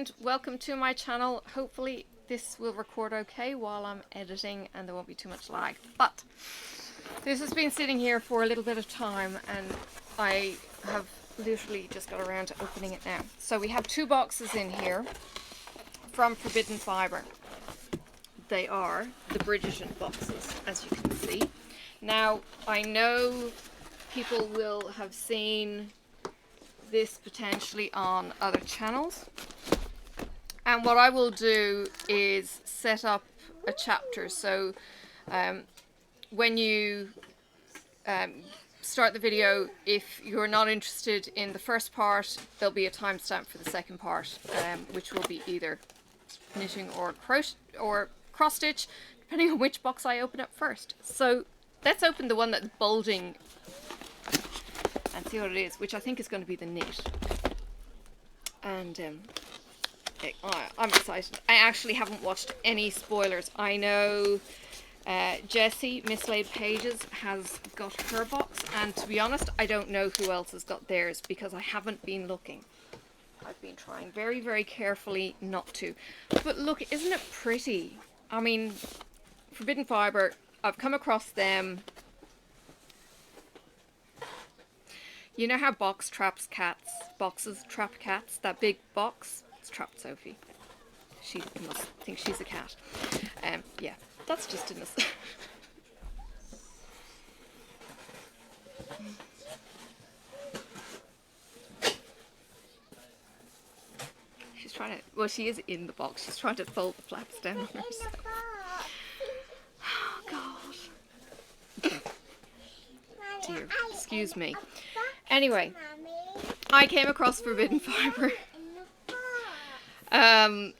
and welcome to my channel. Hopefully this will record okay while I'm editing and there won't be too much lag. But this has been sitting here for a little bit of time and I have literally just got around to opening it now. So we have two boxes in here from Forbidden Fiber. They are the Bridgerton boxes, as you can see. Now, I know people will have seen this potentially on other channels, and what I will do is set up a chapter. So when you start the video, if you're not interested in the first part, there'll be a timestamp for the second part, which will be either knitting or crochet or cross stitch, depending on which box I open up first. So let's open the one that's bulging and see what it is, which I think is going to be the knit. And I'm excited. I actually haven't watched any spoilers. I know Jessie, Mislaid Pages, has got her box, and to be honest, I don't know who else has got theirs because I haven't been looking. I've been trying very, very carefully not to. But look, isn't it pretty? I mean, Forbidden Fiber, I've come across them. You know how boxes trap cats? That big box? It's trapped Sophie. She must think she's a cat. Yeah, that's just in this. She's trying to, well, she is in the box. She's trying to fold the flaps down on herself. Oh, God. Dear, excuse me. Anyway, I came across Forbidden Fiber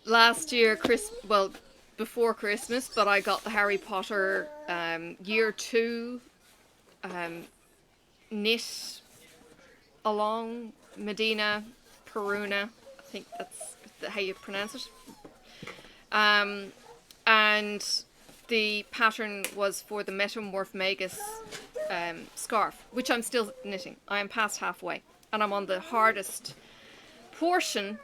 last year, well, before Christmas, but I got the Harry Potter year 2 knit along Medina Peruna. I think that's how you pronounce it. And the pattern was for the Metamorph Magus scarf, which I'm still knitting. I am past halfway and I'm on the hardest portion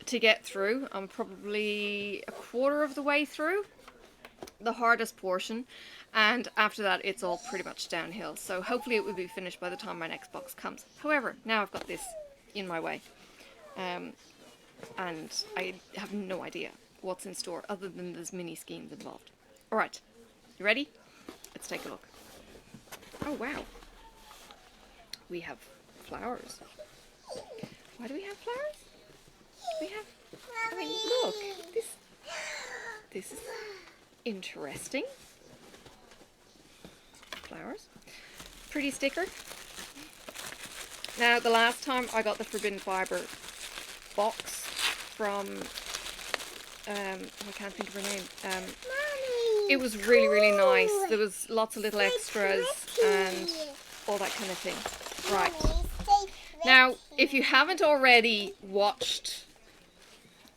to get through. I'm probably a quarter of the way through the hardest portion, and after that it's all pretty much downhill. So hopefully it will be finished by the time my next box comes. However, now I've got this in my way, and I have no idea what's in store other than there's mini skeins involved. Alright, you ready? Let's take a look. Oh wow, we have flowers. Why do we have flowers? We have, I mean, look, this is interesting. Flowers. Pretty sticker. Now, the last time I got the Forbidden Fiber box from, I can't think of her name. It was really, really nice. There was lots of little extras and all that kind of thing. Right. Now, if you haven't already watched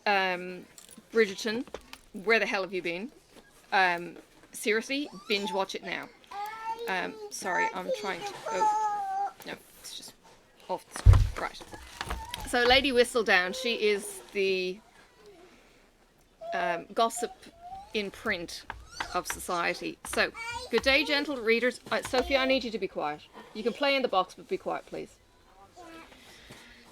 Bridgerton, where the hell have you been? Seriously, binge watch it now. Sorry, I'm trying to... Oh, no, it's just off the screen. Right. So, Lady Whistledown, she is the gossip in print of society. So, good day, gentle readers. Sophia, I need you to be quiet. You can play in the box, but be quiet, please.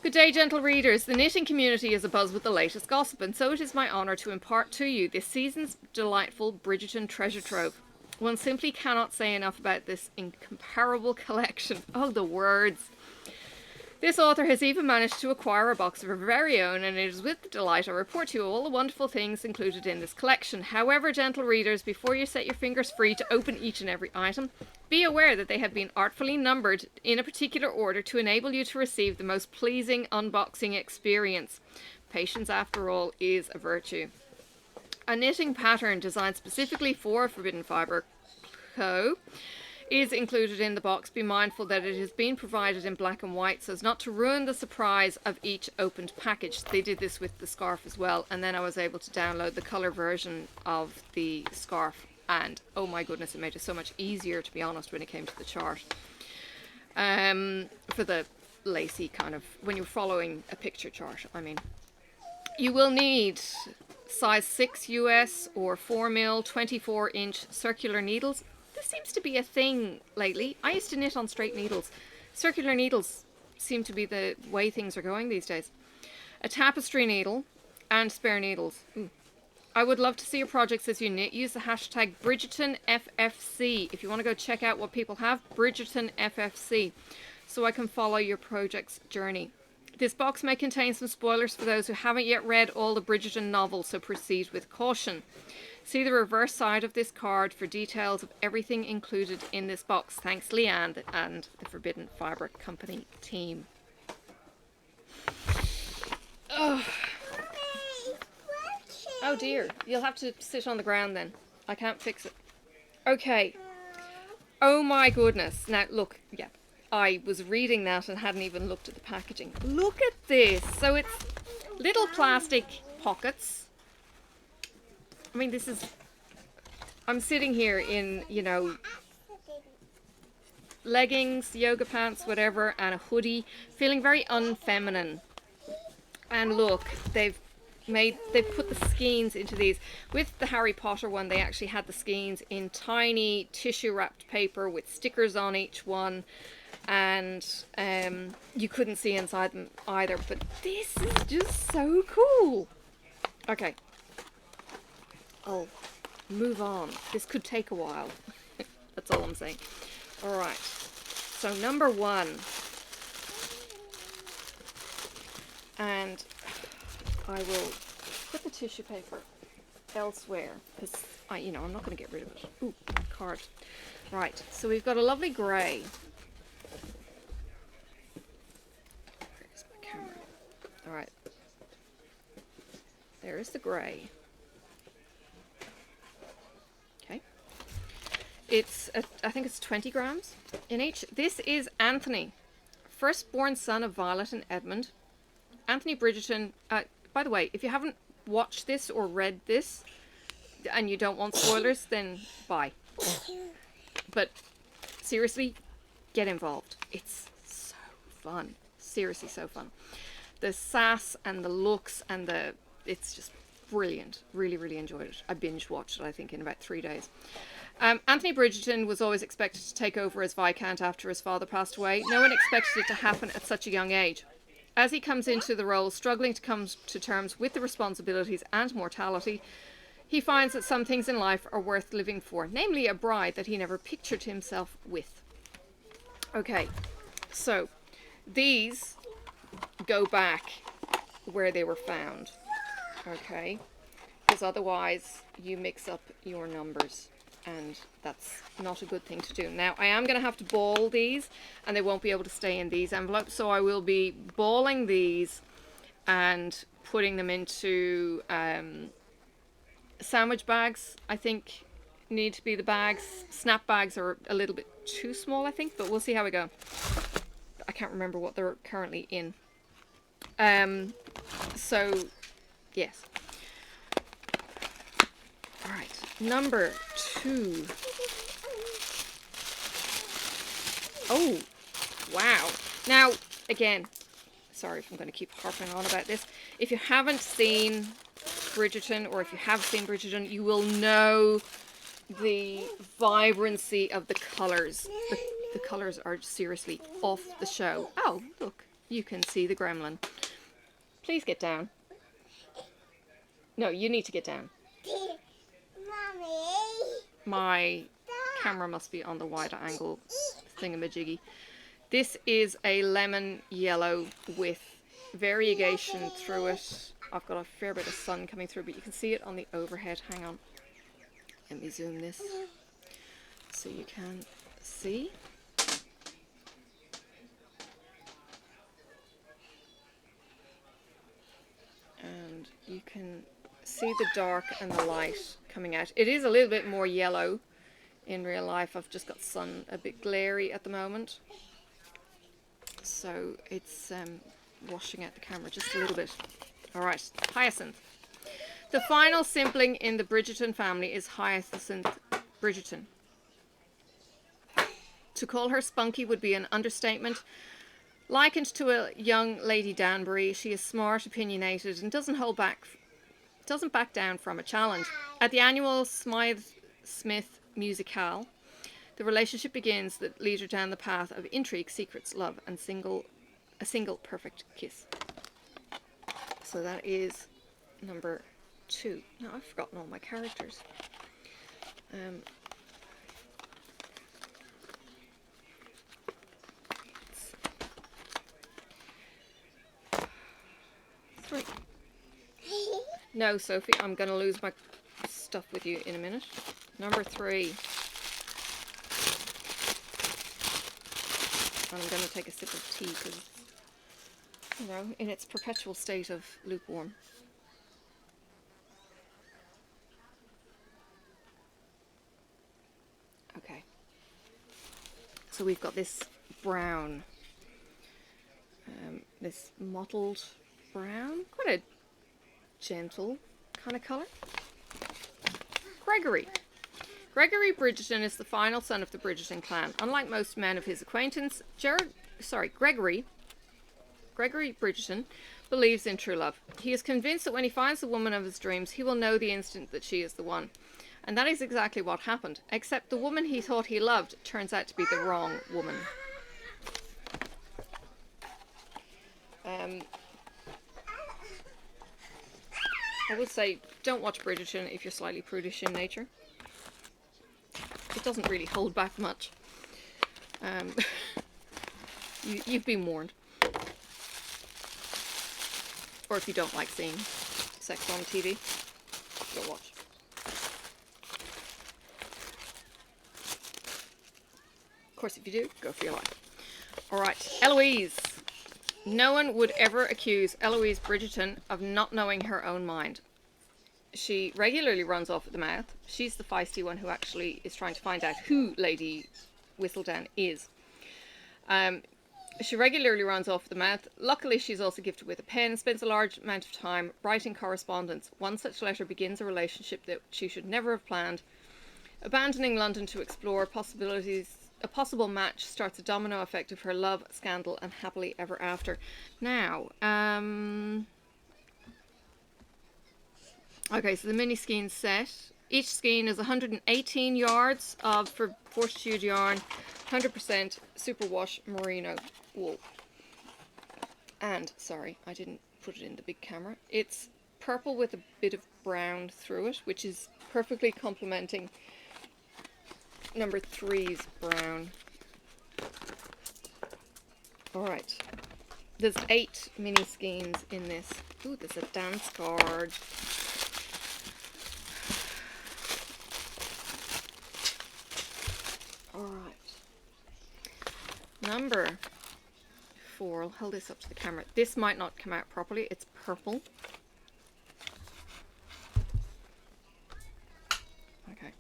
Good day, gentle readers. The knitting community is abuzz with the latest gossip, and so it is my honour to impart to you this season's delightful Bridgerton treasure trove. One simply cannot say enough about this incomparable collection. Oh, the words. This author has even managed to acquire a box of her very own, and it is with delight I report to you all the wonderful things included in this collection. However, gentle readers, before you set your fingers free to open each and every item, be aware that they have been artfully numbered in a particular order to enable you to receive the most pleasing unboxing experience. Patience, after all, is a virtue. A knitting pattern designed specifically for Forbidden Fiber Co. is included in the box. Be mindful that it has been provided in black and white so as not to ruin the surprise of each opened package. They did this with the scarf as well, and then I was able to download the colour version of the scarf, and oh my goodness, it made it so much easier, to be honest, when it came to the chart. For the lacy kind of, when you're following a picture chart, I mean. You will need size 6 US or 4mm 24-inch circular needles. This seems to be a thing lately. I used to knit on straight needles. Circular needles seem to be the way things are going these days. A tapestry needle and spare needles. Ooh. I would love to see your projects as you knit. Use the hashtag BridgertonFFC if you want to go check out what people have. BridgertonFFC, so I can follow your project's journey. This box may contain some spoilers for those who haven't yet read all the Bridgerton novels, so proceed with caution. See the reverse side of this card for details of everything included in this box. Thanks, Leanne and the Forbidden Fabric Company team. Oh. Oh dear, you'll have to sit on the ground then. I can't fix it. Okay. Oh my goodness. Now look, yeah, I was reading that and hadn't even looked at the packaging. Look at this. So it's little plastic pockets. I mean, this is... I'm sitting here in, you know, leggings, yoga pants, whatever, and a hoodie, feeling very unfeminine. And look, they've put the skeins into these. With the Harry Potter one, they actually had the skeins in tiny tissue wrapped paper with stickers on each one, and you couldn't see inside them either, but this is just so cool. Okay, I'll move on. This could take a while. That's all I'm saying. All right, so number one, and I will put the tissue paper elsewhere because I'm not going to get rid of it. Ooh, card. Right, so we've got a lovely grey. Where's my camera? All right, there is the grey. Okay, it's I think it's 20 grams in each. This is Anthony, firstborn son of Violet and Edmund. Anthony Bridgerton. By the way, if you haven't watched this or read this and you don't want spoilers, then bye. But seriously, get involved. It's so fun. Seriously, so fun. The sass and the looks and it's just brilliant. Really, really enjoyed it. I binge watched it, I think, in about 3 days. Anthony Bridgerton was always expected to take over as Viscount after his father passed away. No one expected it to happen at such a young age. As he comes into the role, struggling to come to terms with the responsibilities and mortality, he finds that some things in life are worth living for, namely a bride that he never pictured himself with. Okay, so these go back where they were found, okay? Because otherwise you mix up your numbers, and that's not a good thing to do. Now, I am going to have to ball these, and they won't be able to stay in these envelopes, so I will be balling these and putting them into sandwich bags. I think need to be the bags. Snap bags are a little bit too small, I think, but we'll see how we go. I can't remember what they're currently in. So, yes. Alright, number 2. Oh, wow. Now, again, sorry if I'm going to keep harping on about this. If you haven't seen Bridgerton, or if you have seen Bridgerton, you will know the vibrancy of the colours. The colours are seriously off the show. Oh, look, you can see the gremlin. Please get down. No, you need to get down. My camera must be on the wider angle thingamajiggy. This is a lemon yellow with variegation through it. I've got a fair bit of sun coming through, but you can see it on the overhead. Hang on. Let me zoom this so you can see. And you can see the dark and the light coming out. It is a little bit more yellow in real life. I've just got sun a bit glary at the moment, so it's washing out the camera just a little bit. Alright, Hyacinth. The final sibling in the Bridgerton family is Hyacinth Bridgerton. To call her spunky would be an understatement. Likened to a young Lady Danbury, she is smart, opinionated, and doesn't back down from a challenge. At the annual Smythe Smith Musicale, the relationship begins that lead her down the path of intrigue, secrets, love, and a single perfect kiss. So that is number 2. Now I've forgotten all my characters. Three. No, Sophie, I'm going to lose my stuff with you in a minute. Number 3. And I'm going to take a sip of tea because, you know, in its perpetual state of lukewarm. Okay. So we've got this brown, this mottled brown, quite a gentle kind of colour. Gregory Bridgerton is the final son of the Bridgerton clan. Unlike most men of his acquaintance, Gregory Bridgerton believes in true love. He is convinced that when he finds the woman of his dreams, he will know the instant that she is the one. And that is exactly what happened, except the woman he thought he loved turns out to be the wrong woman. I would say don't watch Bridgerton if you're slightly prudish in nature. It doesn't really hold back much. You've been warned. Or if you don't like seeing sex on TV, don't watch. Of course, if you do, go for your life. Alright, Eloise. No one would ever accuse Eloise Bridgerton of not knowing her own mind. She regularly runs off at the mouth. She's the feisty one who actually is trying to find out who Lady Whistledown is. She regularly runs off at the mouth. Luckily, she's also gifted with a pen, spends a large amount of time writing correspondence. One such letter begins a relationship that she should never have planned. Abandoning London to explore possibilities, a possible match starts a domino effect of her love, scandal, and happily ever after. Now, okay, so the mini skein set. Each skein is 118 yards of for Fortitude yarn, 100% superwash merino wool. And, sorry, I didn't put it in the big camera. It's purple with a bit of brown through it, which is perfectly complementing number 3's brown. Alright. There's 8 mini skeins in this. Ooh, there's a dance card. Alright. Number 4. I'll hold this up to the camera. This might not come out properly. It's purple. Okay.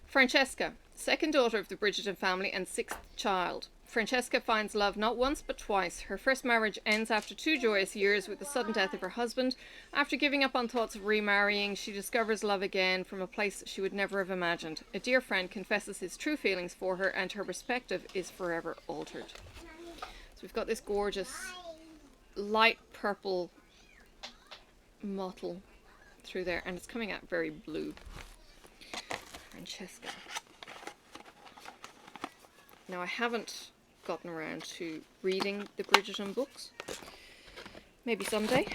Francesca, second daughter of the Bridgerton family and 6th child. Francesca finds love not once but twice. Her first marriage ends after 2 joyous years with the sudden death of her husband. After giving up on thoughts of remarrying, she discovers love again from a place she would never have imagined. A dear friend confesses his true feelings for her and her perspective is forever altered. So we've got this gorgeous light purple mottle through there and it's coming out very blue. Francesca. Now I haven't gotten around to reading the Bridgerton books. Maybe someday.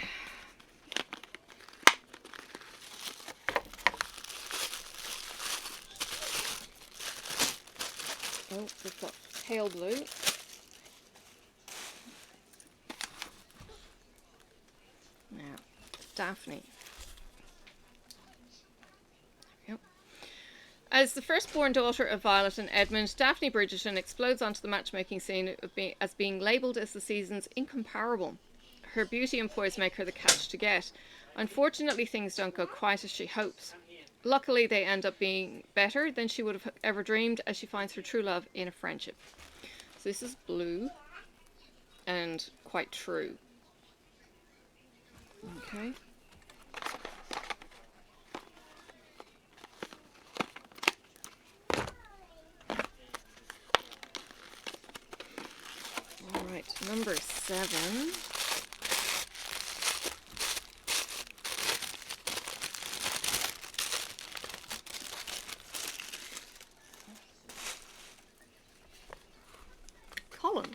Oh, we've got pale blue. Now, Daphne. As the firstborn daughter of Violet and Edmund, Daphne Bridgerton explodes onto the matchmaking scene as being labelled as the season's incomparable. Her beauty and poise make her the catch to get. Unfortunately, things don't go quite as she hopes. Luckily, they end up being better than she would have ever dreamed as she finds her true love in a friendship. So this is blue and quite true. Okay. Right, number 7. Colin.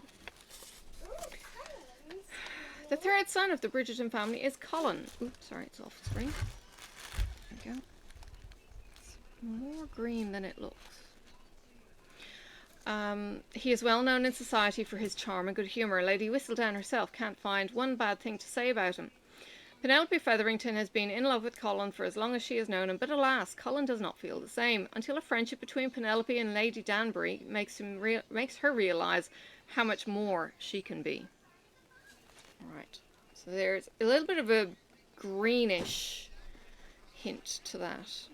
The third son of the Bridgerton family is Colin. Oops, sorry, it's off the screen. There we go. It's more green than it looks. He is well known in society for his charm and good humour. Lady Whistledown herself can't find one bad thing to say about him. Penelope Featherington has been in love with Colin for as long as she has known him, but alas, Colin does not feel the same, until a friendship between Penelope and Lady Danbury makes her realise how much more she can be. Alright, so there's a little bit of a greenish hint to that.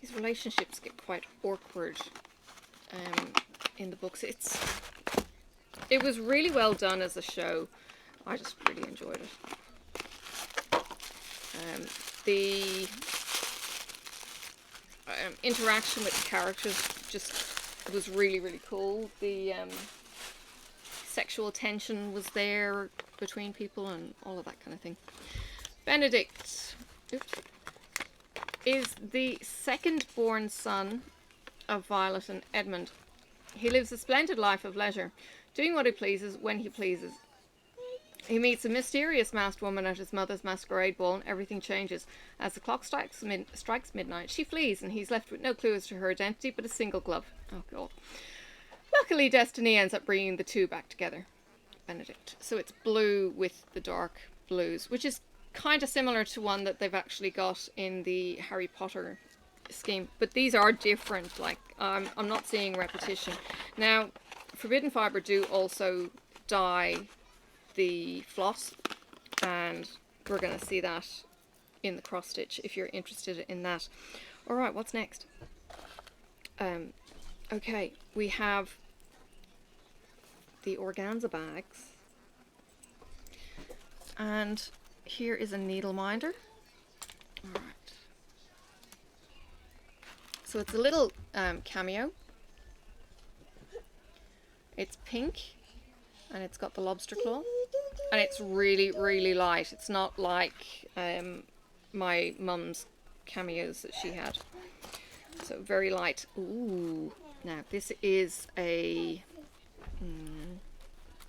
These relationships get quite awkward in the books. It was really well done as a show. I just really enjoyed it. The interaction with the characters just was really, really cool. The sexual tension was there between people and all of that kind of thing. Benedict is the second-born son of Violet and Edmund. He lives a splendid life of leisure, doing what he pleases when he pleases. He meets a mysterious masked woman at his mother's masquerade ball, and everything changes. As the clock strikes midnight, she flees, and he's left with no clue as to her identity but a single glove. Oh, God. Luckily, destiny ends up bringing the two back together. Benedict. So it's blue with the dark blues, which is kind of similar to one that they've actually got in the Harry Potter scheme. But these are different. Like, I'm not seeing repetition. Now, Forbidden Fibre do also dye the floss, and we're going to see that in the cross stitch if you're interested in that. Alright, what's next? Okay, we have the organza bags, and here is a needle minder. Alright, so it's a little cameo. It's pink and it's got the lobster claw, and it's really, really light. It's not like my mum's cameos that she had. So very light. Ooh. Now this is a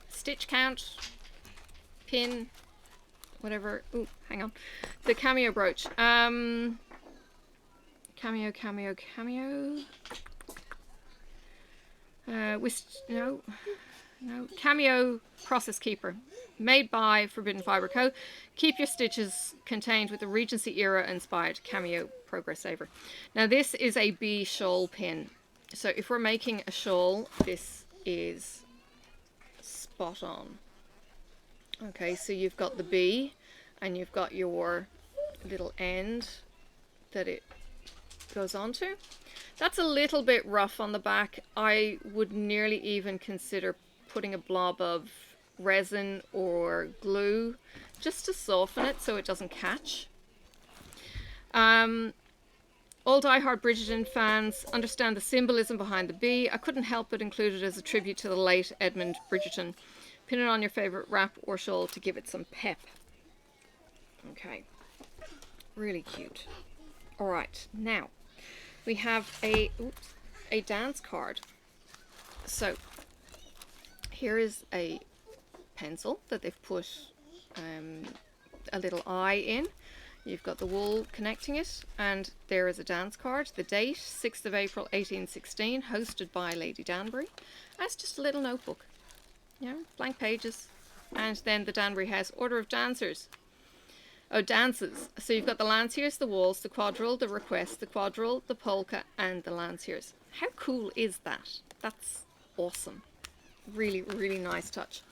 stitch count, pin, whatever. Ooh, hang on. The cameo brooch. Cameo. No. Cameo Process Keeper. Made by Forbidden Fibre Co. Keep your stitches contained with the Regency era inspired Cameo Progress Saver. Now this is a bee shawl pin. So if we're making a shawl, this is spot on. Okay, so you've got the bee and you've got your little end that it goes onto. That's a little bit rough on the back. I would nearly even consider putting a blob of resin or glue just to soften it so it doesn't catch. All die-hard Bridgerton fans understand the symbolism behind the bee. I couldn't help but include it as a tribute to the late Edmund Bridgerton. Pin it on your favourite wrap or shawl to give it some pep. Okay, really cute. Alright, now we have a dance card. So here is a pencil that they've put a little eye in. You've got the wool connecting it, and there is a dance card. The date, 6th of April 1816, hosted by Lady Danbury. That's just a little notebook, you know, blank pages. And then the Danbury House Order of Dancers. Oh, dances. So you've got the lanciers, the waltz, the quadrille, the request, the quadrille, the polka, and the lanciers. How cool is that? That's awesome. Really, really nice touch.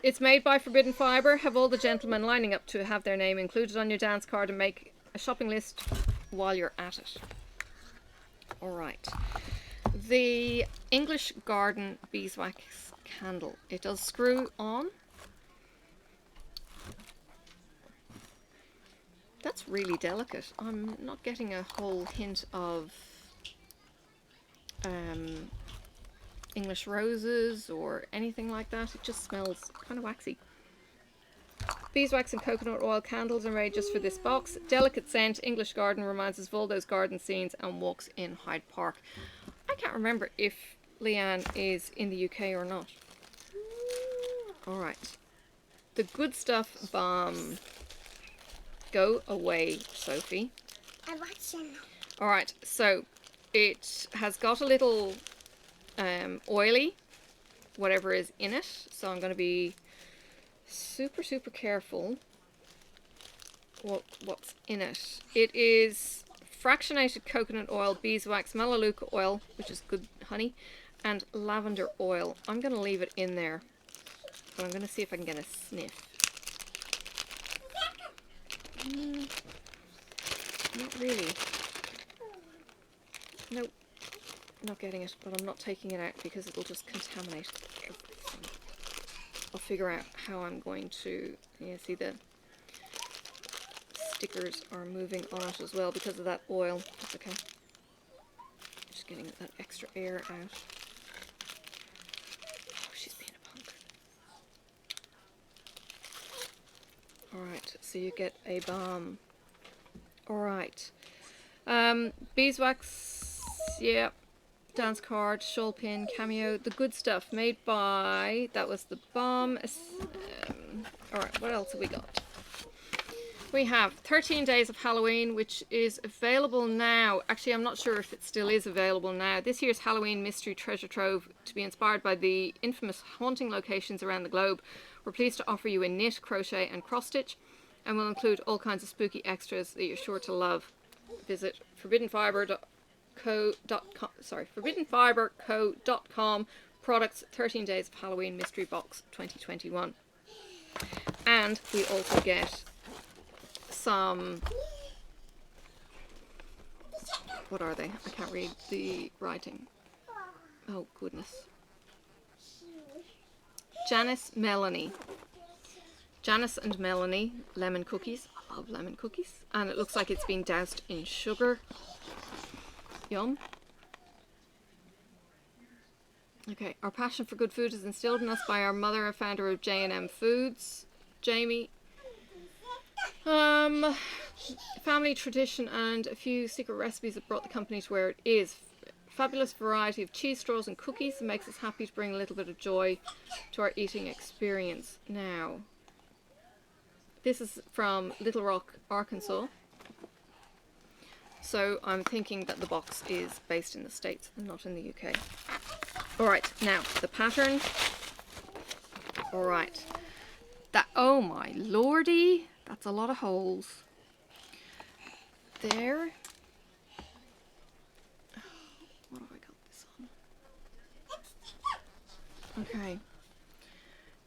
It's made by Forbidden Fibre. Have all the gentlemen lining up to have their name included on your dance card and make a shopping list while you're at it. Alright. The English Garden beeswax candle. It does screw on. That's really delicate. I'm not getting a whole hint of English roses or anything like that. It just smells kind of waxy. Beeswax and coconut oil candles are made just for this box. Delicate scent, English garden, reminds us of all those garden scenes and walks in Hyde Park. I can't remember if Leanne is in the UK or not. Alright. The Good Stuff Balm. Go away, Sophie. I watched it. Alright, so it has got a little oily, whatever is in it. So I'm going to be super careful what's in it. It is fractionated coconut oil, beeswax, melaleuca oil, which is good honey, and lavender oil. I'm going to leave it in there, but I'm going to see if I can get a sniff. Not really. Nope. Not getting it, but I'm not taking it out because it'll just contaminate everything. I'll figure out how I'm going to... You see the stickers are moving on it as well because of that oil. That's okay. Just getting that extra air out. Oh, she's being a punk. Alright, so you get a balm. Alright. Beeswax, yeah. Dance card, shawl pin, cameo, The Good Stuff, made by, that was the balm. Alright, what else have we got? We have 13 Days of Halloween, which is available now. Actually, I'm not sure if it still is available now. This year's Halloween mystery treasure trove, to be inspired by the infamous haunting locations around the globe. We're pleased to offer you a knit, crochet and cross stitch, and will include all kinds of spooky extras that you're sure to love. Visit forbiddenfiberco.com, products 13 Days of Halloween Mystery Box 2021. And we also get some, what are they? I can't read the writing. Oh goodness. Janice and Melanie lemon cookies. I love lemon cookies. And it looks like it's been doused in sugar. Yum. Okay, our passion for good food is instilled in us by our mother and founder of J&M Foods, Jamie. Family tradition and a few secret recipes that brought the company to where it is. Fabulous variety of cheese straws and cookies. It makes us happy to bring a little bit of joy to our eating experience. Now, this is from Little Rock, Arkansas. So I'm thinking that the box is based in the States and not in the UK. Alright, now the pattern. Alright. That, oh my lordy, that's a lot of holes. There. What have I got this on? Okay.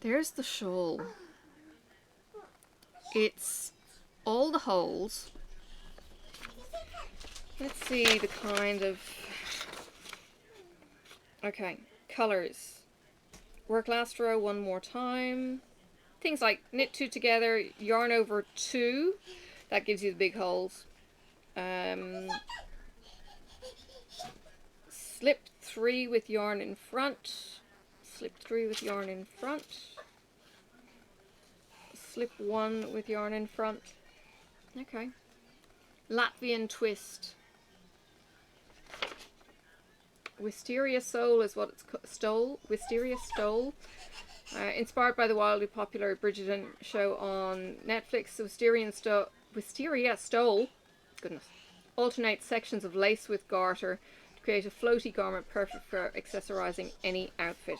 There's the shawl. It's all the holes. Let's see the kind of... Okay, colours. Work last row one more time. Things like knit 2 together, yarn over 2. That gives you the big holes. Slip 3 with yarn in front. Slip 3 with yarn in front. Slip 1 with yarn in front. Okay. Latvian twist. Wisteria Soul is what it's stole. Wisteria Stole. Inspired by the wildly popular Bridgerton show on Netflix, Wisteria Stole, goodness, alternates sections of lace with garter to create a floaty garment perfect for accessorizing any outfit.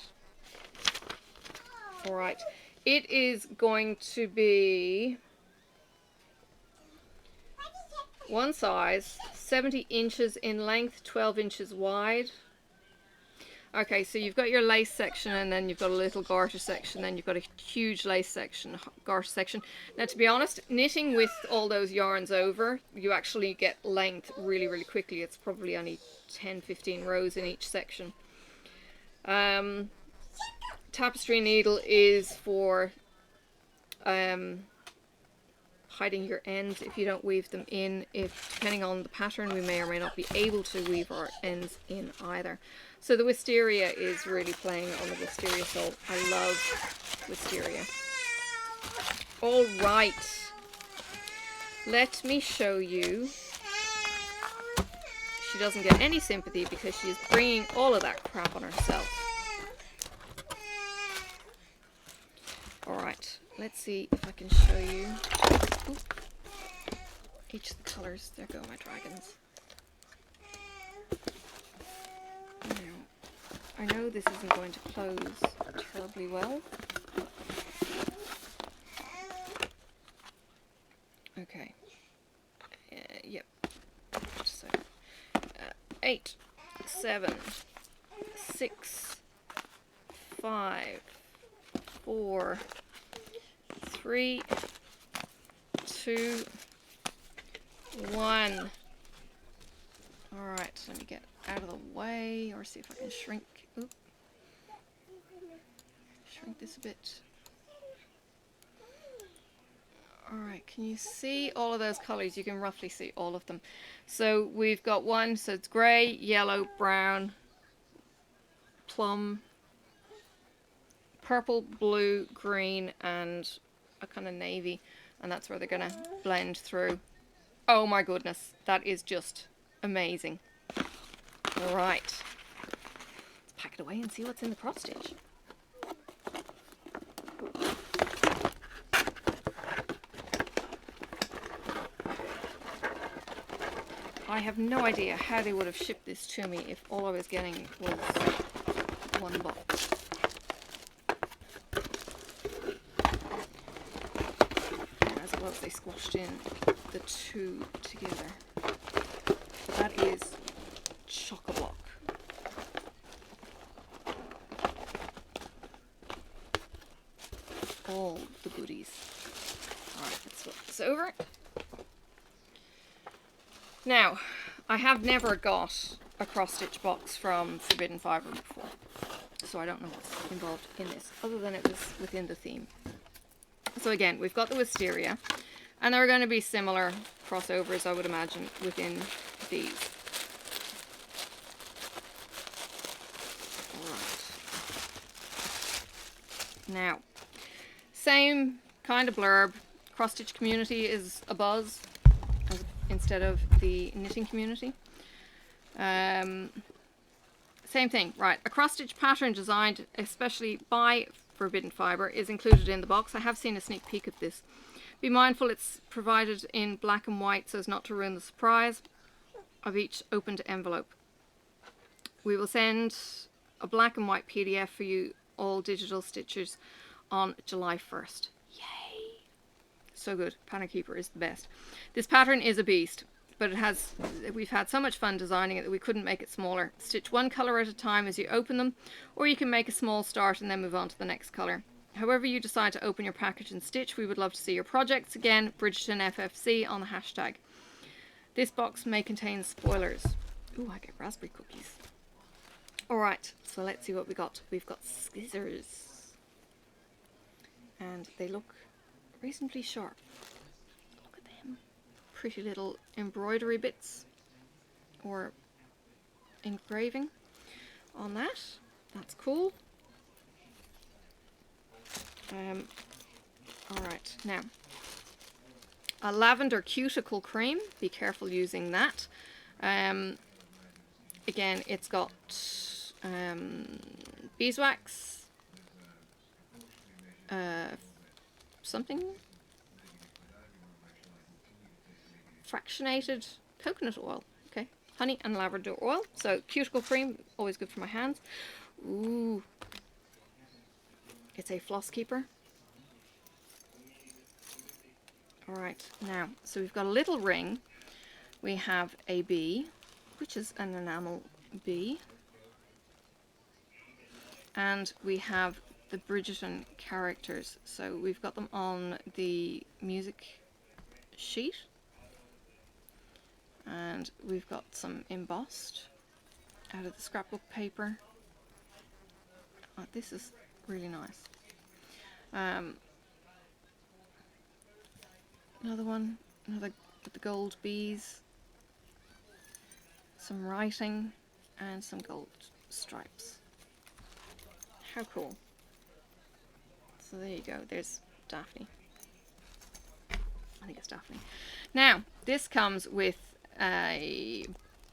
Alright, it is going to be one size, 70 inches in length, 12 inches wide. Okay, so you've got your lace section and then you've got a little garter section, then you've got a huge lace section, garter section. Now to be honest, knitting with all those yarns over, you actually get length really, really quickly. It's probably only 10-15 rows in each section. Tapestry needle is for hiding your ends if you don't weave them in. If, depending on the pattern, we may or may not be able to weave our ends in either. So the wisteria is really playing on the wisteria sole. I love wisteria. All right, let me show you. She doesn't get any sympathy because she's bringing all of that crap on herself. All right, let's see if I can show you. Ooh. Each of the colors. There go my dragons. Now, I know this isn't going to close terribly well. Okay. Yep. So, 8, 7, 6, 5, 4, 3, 2, 1. Alright, let me get out of the way, or see if I can shrink. Oop. Shrink this a bit. Alright, can you see all of those colours? You can roughly see all of them. So we've got one, so it's grey, yellow, brown, plum, purple, blue, green, and a kind of navy. And that's where they're going to blend through. Oh my goodness, that is just amazing. Alright, let's pack it away and see what's in the cross stitch. I have no idea how they would have shipped this to me if all I was getting was one box. And as it was, they squashed in the two together. But that is chock-a-block. All the goodies. Alright, let's flip this over. Now, I have never got a cross-stitch box from Forbidden Fibre before, so I don't know what's involved in this, other than it was within the theme. So again, we've got the wisteria, and there are going to be similar crossovers, I would imagine, within these. Alright. Now, same kind of blurb. Cross-stitch community is a buzz, instead of the knitting community. Same thing, right. A cross-stitch pattern designed especially by Forbidden Fibre is included in the box. I have seen a sneak peek of this. Be mindful it's provided in black and white so as not to ruin the surprise of each opened envelope. We will send a black and white PDF for you all digital stitchers on July 1st. Yay! So good. Pattern Keeper is the best. This pattern is a beast, but we've had so much fun designing it that we couldn't make it smaller. Stitch one colour at a time as you open them, or you can make a small start and then move on to the next colour. However you decide to open your package and stitch, we would love to see your projects. Again, Bridgerton FFC on the hashtag. This box may contain spoilers. Ooh, I get raspberry cookies. Alright, so let's see what we got. We've got scissors. And they look reasonably sharp. Look at them. Pretty little embroidery bits or engraving on that. That's cool. Alright, now a lavender cuticle cream. Be careful using that. Again, it's got beeswax, something, fractionated coconut oil, okay, honey and lavender oil. So cuticle cream, always good for my hands. Ooh, it's a floss keeper. Alright, now, so we've got a little ring. We have a bee, which is an enamel bee. And we have the Bridgerton characters. So we've got them on the music sheet. And we've got some embossed out of the scrapbook paper. Oh, this is really nice. Another one, another with the gold bees. Some writing and some gold stripes. How cool. So there you go, there's Daphne. I think it's Daphne. Now, this comes with a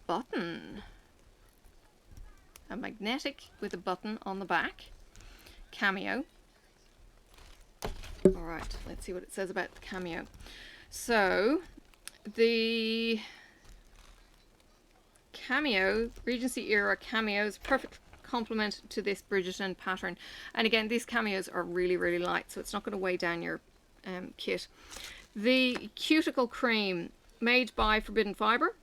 button. A magnetic with a button on the back. Cameo. Alright, let's see what it says about the Cameo. So, the Cameo, Regency era Cameo is a perfect complement to this Bridgerton pattern. And again, these cameos are really, really light, so it's not going to weigh down your kit. The Cuticle Cream, made by Forbidden Fibre.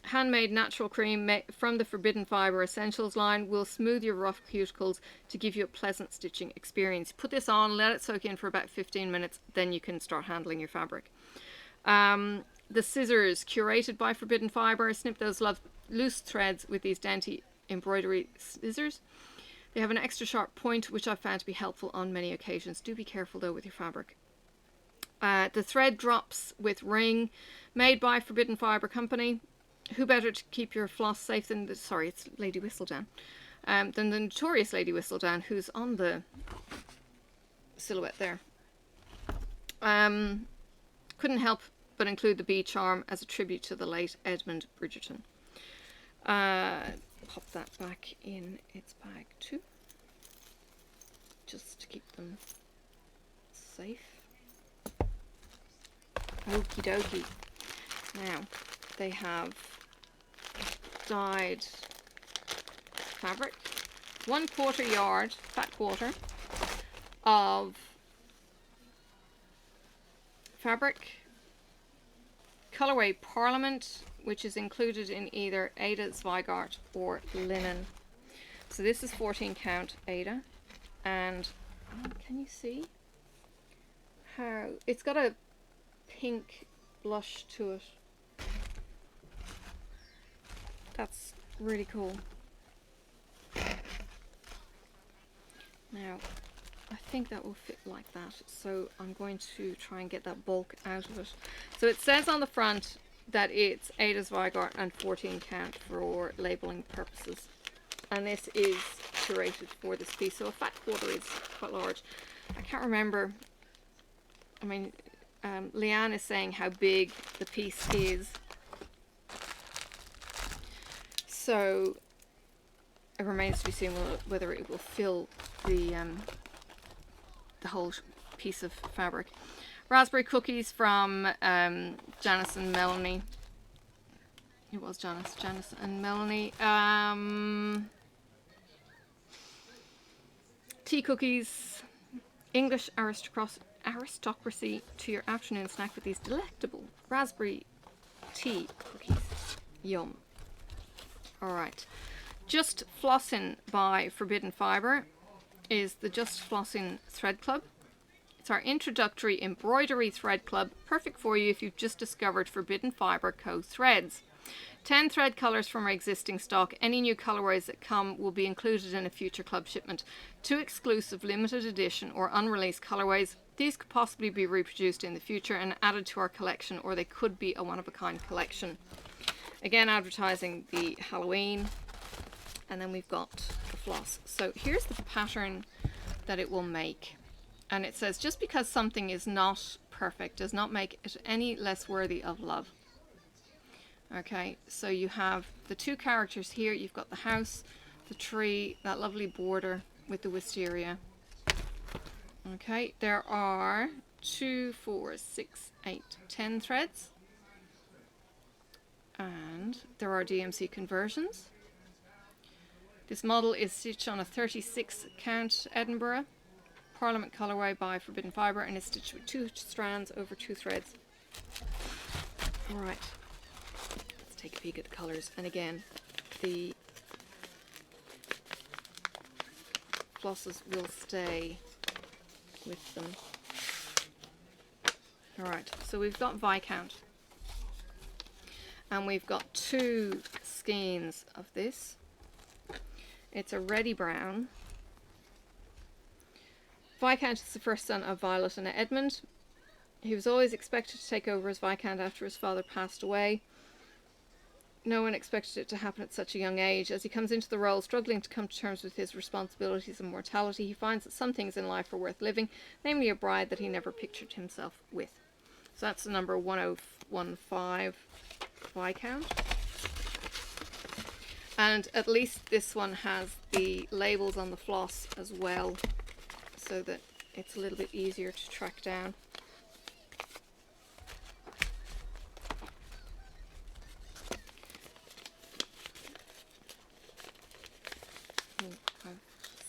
Handmade natural cream from the Forbidden Fibre Essentials line, will smooth your rough cuticles to give you a pleasant stitching experience. Put this on, let it soak in for about 15 minutes, then you can start handling your fabric. The scissors, curated by Forbidden Fibre. Snip those loose threads with these dainty embroidery scissors. They have an extra sharp point, which I've found to be helpful on many occasions. Do be careful though with your fabric. The thread drops with ring, made by Forbidden Fibre Company. Who better to keep your floss safe than the, sorry, it's Lady Whistledown, than the notorious Lady Whistledown, who's on the silhouette there. Couldn't help but include the bee charm as a tribute to the late Edmund Bridgerton. Pop that back in its bag too, just to keep them safe. Okie dokie. Now, they have dyed fabric, 1/4 yard, fat quarter, of fabric, colorway Parliament, which is included in either Ada, Zweigart or linen. So this is 14 count Ada, and can you see how it's got a pink blush to it? That's really cool. Now, I think that will fit like that, so I'm going to try and get that bulk out of it. So it says on the front that it's Ada, Zweigart and 14 count for labeling purposes, and this is curated for this piece, so a fat quarter is quite large. I can't remember, I mean, Leanne is saying how big the piece is, so it remains to be seen whether it will fill the whole piece of fabric. Raspberry cookies from Janice and Melanie. It was Janice and Melanie. Tea cookies, English aristocracy to your afternoon snack with these delectable raspberry tea cookies. Yum. Alright. Just Flossin' by Forbidden Fibre is the Just Flossin' Thread Club. It's our introductory embroidery thread club, perfect for you if you've just discovered Forbidden Fibre Co. threads. 10 thread colours from our existing stock. Any new colourways that come will be included in a future club shipment. 2 exclusive limited edition or unreleased colourways. These could possibly be reproduced in the future and added to our collection, or they could be a one-of-a-kind collection. Again, advertising the Halloween. And then we've got the floss. So here's the pattern that it will make. And it says, just because something is not perfect does not make it any less worthy of love. Okay, so you have the 2 characters here. You've got the house, the tree, that lovely border with the wisteria. Okay, there are 2, 4, 6, 8, 10 threads. And there are DMC conversions. This model is stitched on a 36 count Edinburgh Parliament colorway by Forbidden Fibre and is stitched with 2 strands over 2 threads. Alright, let's take a peek at the colours. And again, the flosses will stay with them. Alright, so we've got Viscount. And we've got 2 skeins of this. It's a reddy brown. Viscount is the first son of Violet and Edmund. He was always expected to take over as Viscount after his father passed away. No one expected it to happen at such a young age. As he comes into the role, struggling to come to terms with his responsibilities and mortality, he finds that some things in life are worth living, namely a bride that he never pictured himself with. So that's the number 1015 Viscount. And at least this one has the labels on the floss as well, so that it's a little bit easier to track down.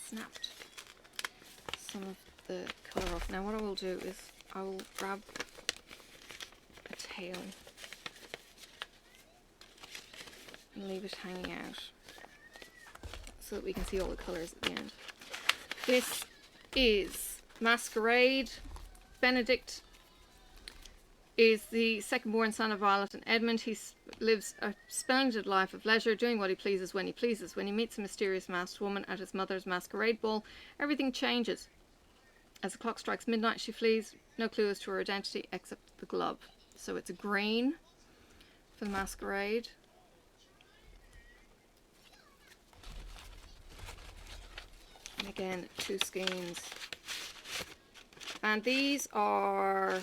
Snapped some of the colour off. Now what I will do is I will grab a tail and leave it hanging out so that we can see all the colours at the end. This is Masquerade. Benedict is the second-born son of Violet and Edmund. He lives a splendid life of leisure, doing what he pleases when he pleases. When he meets a mysterious masked woman at his mother's masquerade ball, everything changes. As the clock strikes midnight, she flees. No clue as to her identity except the glove. So it's a green for the masquerade. And again, 2 skeins. And these are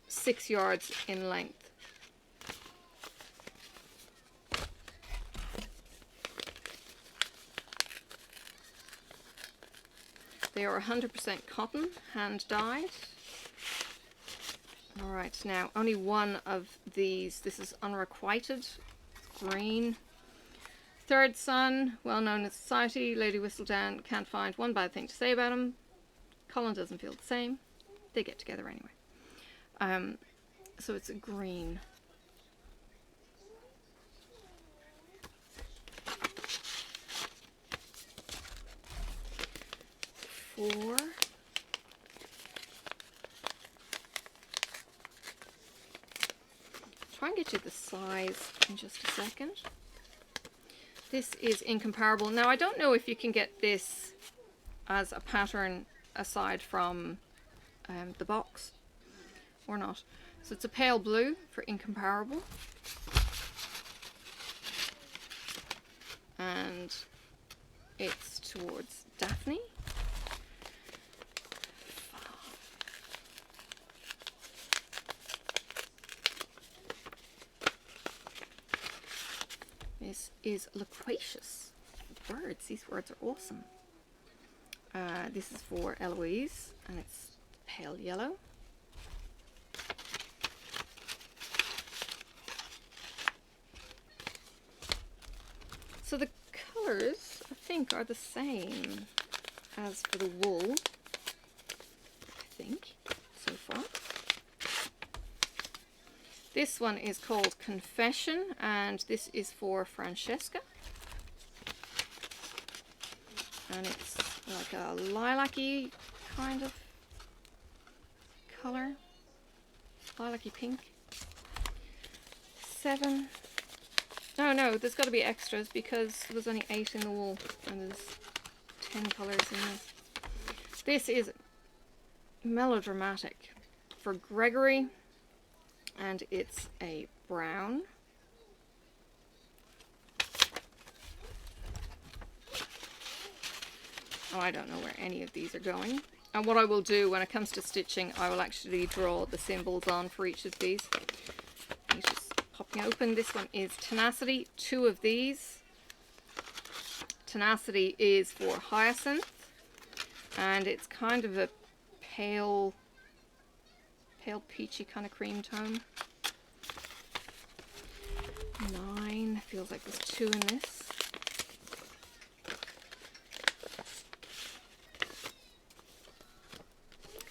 6 yards in length. They are 100% cotton, hand dyed. Alright, now only one of these. This is unrequited, green. Third son, well known in society. Lady Whistledown can't find one bad thing to say about him. Colin doesn't feel the same. They get together anyway. So it's a green. Four. Try and get you the size in just a second. This is Incomparable. Now I don't know if you can get this as a pattern aside from the box or not. So it's a pale blue for Incomparable. And it's towards Daphne. This is Loquacious. Words. These words are awesome. This is for Eloise, and it's pale yellow. So the colours, I think, are the same as for the wool. I think, so far. This one is called Confession, and this is for Francesca. And it's like a lilac-y kind of colour. Lilac-y pink. 7. No, there's got to be extras because there's only 8 in the wool and there's 10 colours in this. This is Melodramatic for Gregory, and it's a brown. Oh, I don't know where any of these are going. And what I will do when it comes to stitching, I will actually draw the symbols on for each of these. It's just popping open. This one is Tenacity. 2 of these. Tenacity is for Hyacinth, and it's kind of a pale peachy kind of cream tone. 9. Feels like there's 2 in this.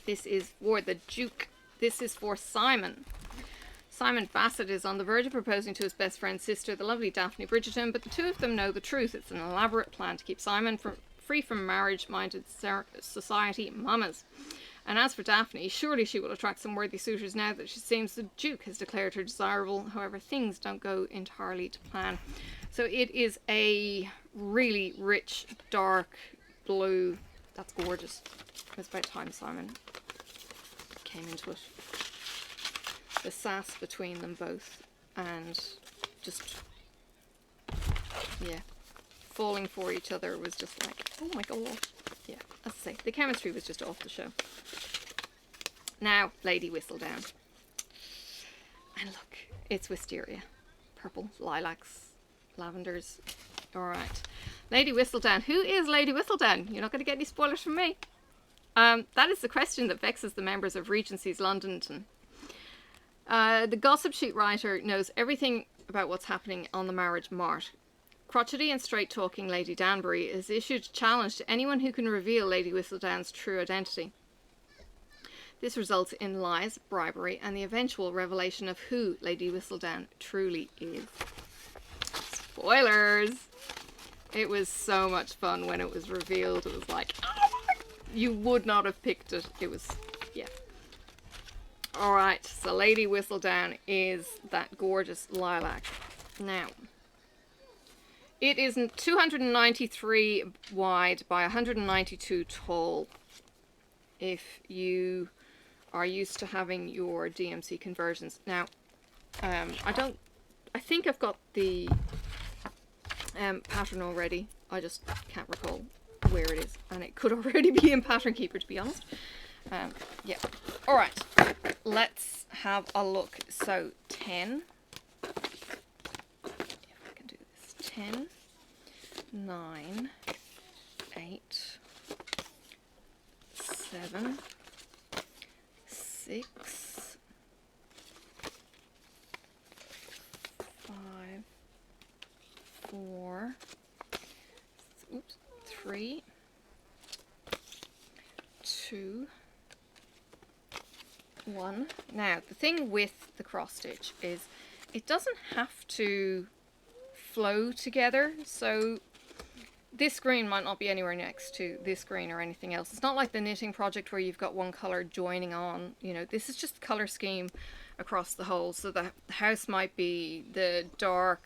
This is for the Duke. This is for Simon. Simon Bassett is on the verge of proposing to his best friend's sister, the lovely Daphne Bridgerton, but the two of them know the truth. It's an elaborate plan to keep Simon free from marriage-minded society mamas. And as for Daphne, surely she will attract some worthy suitors now that she seems the Duke has declared her desirable. However, things don't go entirely to plan. So it is a really rich, dark blue. That's gorgeous. It's about time Simon came into it. The sass between them both, and just, yeah, falling for each other was just like, oh my god. Yeah, as I say, the chemistry was just off the show. Now, Lady Whistledown. And look, it's wisteria. Purple, lilacs, lavenders. Alright. Lady Whistledown. Who is Lady Whistledown? You're not going to get any spoilers from me. That is the question that vexes the members of Regency's Londonton. The gossip sheet writer knows everything about what's happening on the marriage mart. Crotchety and straight-talking Lady Danbury has issued a challenge to anyone who can reveal Lady Whistledown's true identity. This results in lies, bribery, and the eventual revelation of who Lady Whistledown truly is. Spoilers! It was so much fun when it was revealed. It was like, oh my God. You would not have picked it. It was, yeah. Alright, so Lady Whistledown is that gorgeous lilac. Now, it is 293 wide by 192 tall. If you are used to having your DMC conversions. Now, I think I've got the pattern already. I just can't recall where it is, and it could already be in Pattern Keeper, to be honest. Yeah. All right. Let's have a look. So 10. If I can do this. 10, 9, 8, 7, 6, 5, 4, 3, 2, 1. Now, the thing with the cross stitch is it doesn't have to flow together, so this green might not be anywhere next to this green or anything else. It's not like the knitting project where you've got one colour joining on, you know, this is just the colour scheme across the whole. So the house might be the dark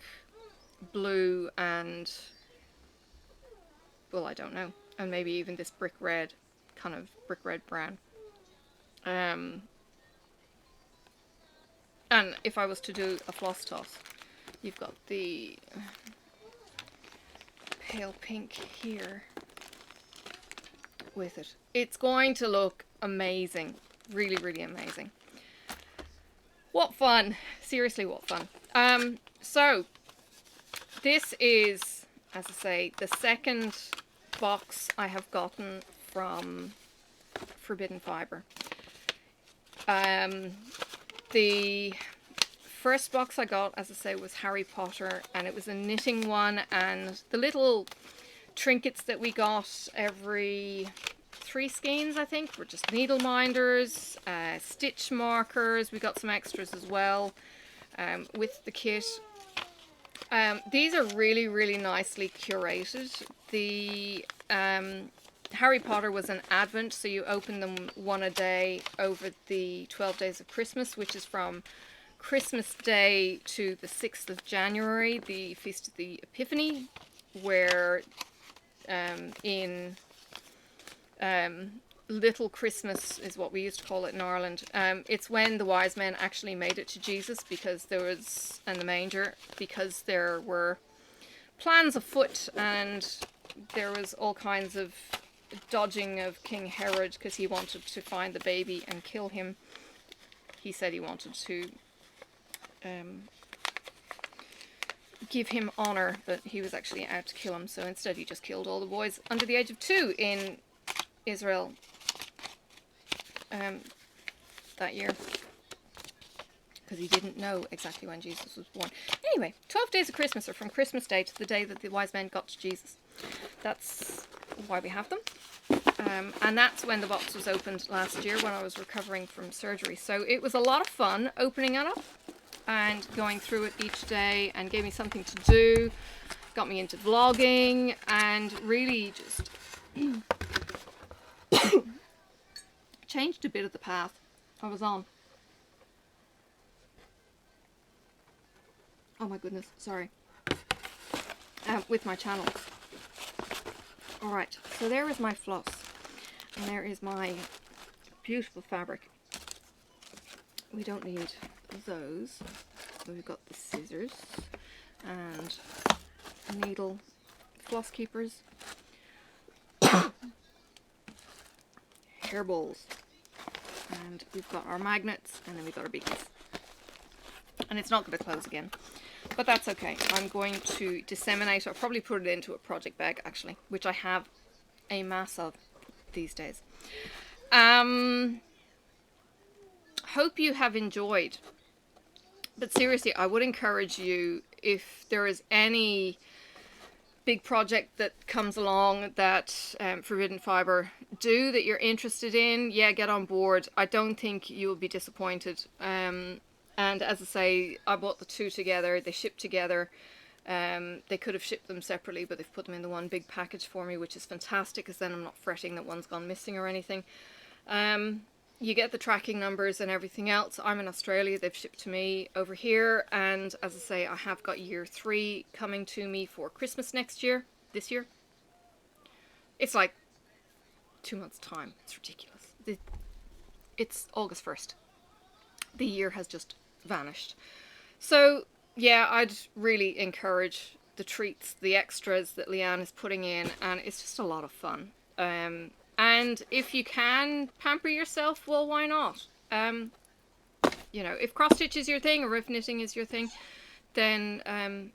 blue and, well, I don't know, and maybe even this brick red, kind of brick red brown. And if I was to do a floss toss, you've got the pale pink here with it. It's going to look amazing. Really, really amazing. What fun. Seriously, what fun. So, this is, as I say, the second box I have gotten from Forbidden Fibre. The first box I got, as I say, was Harry Potter, and it was a knitting one, and the little trinkets that we got every 3 skeins, I think, were just needle minders, stitch markers. We got some extras as well with the kit. These are really, really nicely curated. The Harry Potter was an advent, so you open them one a day over the 12 days of Christmas, which is from Christmas Day to the 6th of January, the Feast of the Epiphany, where in Little Christmas is what we used to call it in Ireland. It's when the wise men actually made it to Jesus, because there was, and the manger, because there were plans afoot, and there was all kinds of dodging of King Herod, because he wanted to find the baby and kill him. He said he wanted to give him honor, but he was actually out to kill him, so instead he just killed all the boys under the age of 2 in Israel that year, because he didn't know exactly when Jesus was born. Anyway, 12 days of Christmas are from Christmas Day to the day that the wise men got to Jesus. That's why we have them. And that's when the box was opened last year, when I was recovering from surgery. So it was a lot of fun opening it up and going through it each day, and gave me something to do, got me into vlogging, and really just changed a bit of the path I was on. Oh my goodness, sorry. With my channel. Alright, so there is my floss, and there is my beautiful fabric. we don't need those. We've got the scissors and needle floss keepers, hairballs, and we've got our magnets, and then we've got our beads. And it's not going to close again, but that's okay. I'm going to disseminate, or probably put it into a project bag actually, which I have a mass of these days. Hope you have enjoyed, but seriously, I would encourage you, if there is any big project that comes along that Forbidden Fibre do that you're interested in, yeah, get on board. I don't think you will be disappointed. And as I say, I bought the two together. They ship together. They could have shipped them separately, but they've put them in the one big package for me, which is fantastic, because then I'm not fretting that one's gone missing or anything. You get the tracking numbers and everything else. I'm in Australia. They've shipped to me over here. And as I say, I have got year 3 coming to me for Christmas this year. It's like 2 months' time. It's ridiculous. It's August 1st. The year has just vanished. So yeah, I'd really encourage the treats, the extras that Leanne is putting in, and it's just a lot of fun. And if you can pamper yourself, well, why not? You know, if cross stitch is your thing, or if knitting is your thing, then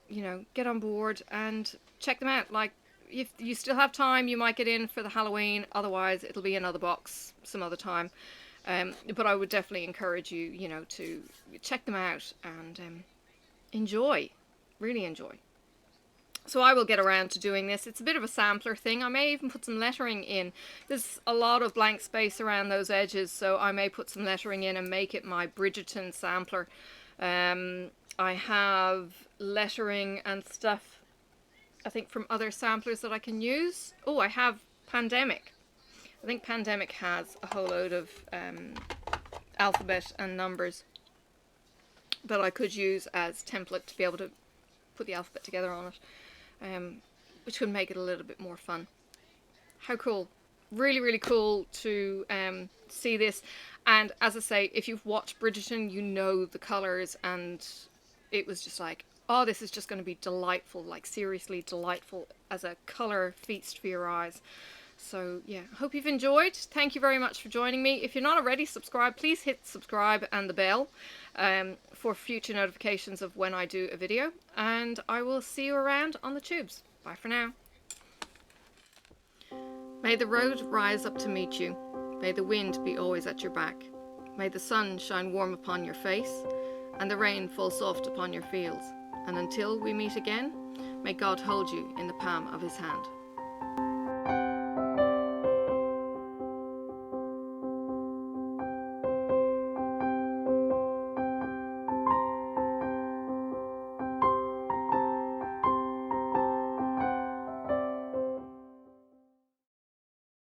you know, get on board and check them out. Like, if you still have time, you might get in for the Halloween. Otherwise, it'll be another box some other time. But I would definitely encourage you, you know, to check them out and enjoy, really enjoy. So I will get around to doing this. It's a bit of a sampler thing. I may even put some lettering in. There's a lot of blank space around those edges, so I may put some lettering in and make it my Bridgerton sampler. I have lettering and stuff, I think, from other samplers that I can use. Oh, I have Pandemic. I think Pandemic has a whole load of alphabet and numbers that I could use as template to be able to put the alphabet together on it, which would make it a little bit more fun. How cool. Really, really cool to see this. And as I say, if you've watched Bridgerton, you know the colours, and it was just like, oh, this is just going to be delightful, like seriously delightful as a colour feast for your eyes. So yeah, I hope you've enjoyed. Thank you very much for joining me. If you're not already subscribed, please hit subscribe and the bell for future notifications of when I do a video. And I will see you around on the tubes. Bye for now. May the road rise up to meet you. May the wind be always at your back. May the sun shine warm upon your face, and the rain fall soft upon your fields. And until we meet again, may God hold you in the palm of his hand.